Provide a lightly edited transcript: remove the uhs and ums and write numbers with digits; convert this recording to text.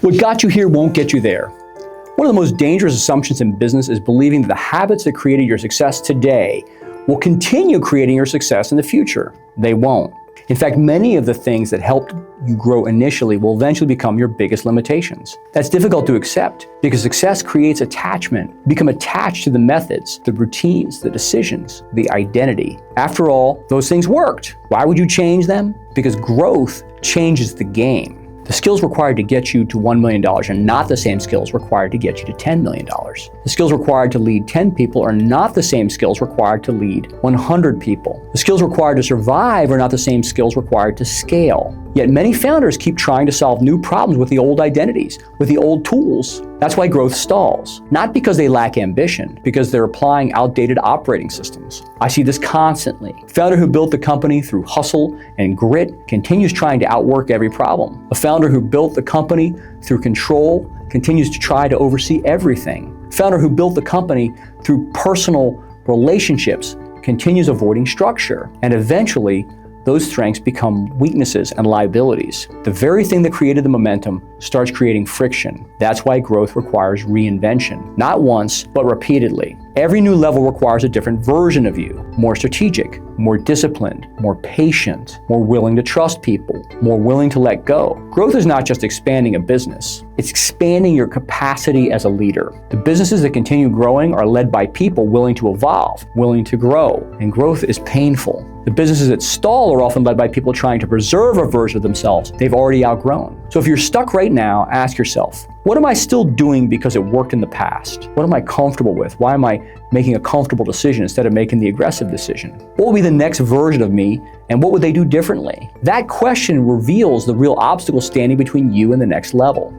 What got you here won't get you there. One of the most dangerous assumptions in business is believing that the habits that created your success today will continue creating your success in the future. They won't. In fact, many of the things that helped you grow initially will eventually become your biggest limitations. That's difficult to accept because success creates attachment. You become attached to the methods, the routines, the decisions, the identity. After all, those things worked. Why would you change them? Because growth changes the game. The skills required to get you to $1 million are not the same skills required to get you to $10 million. The skills required to lead 10 people are not the same skills required to lead 100 people. The skills required to survive are not the same skills required to scale. Yet many founders keep trying to solve new problems with the old identities, with the old tools. That's why growth stalls. Not because they lack ambition, because they're applying outdated operating systems. I see this constantly. A founder who built the company through hustle and grit continues trying to outwork every problem. A founder who built the company through control continues to try to oversee everything. A founder who built the company through personal relationships continues avoiding structure. And eventually, those strengths become weaknesses and liabilities. The very thing that created the momentum starts creating friction. That's why growth requires reinvention. Not once, but repeatedly. Every new level requires a different version of you. More strategic, more disciplined, more patient, more willing to trust people, more willing to let go. Growth is not just expanding a business. It's expanding your capacity as a leader. The businesses that continue growing are led by people willing to evolve, willing to grow, and growth is painful. The businesses that stall are often led by people trying to preserve a version of themselves they've already outgrown. So if you're stuck right now, ask yourself, what am I still doing because it worked in the past? What am I comfortable with? Why am I making a comfortable decision instead of making the aggressive decision? What will be the next version of me, and what would they do differently? That question reveals the real obstacle standing between you and the next level.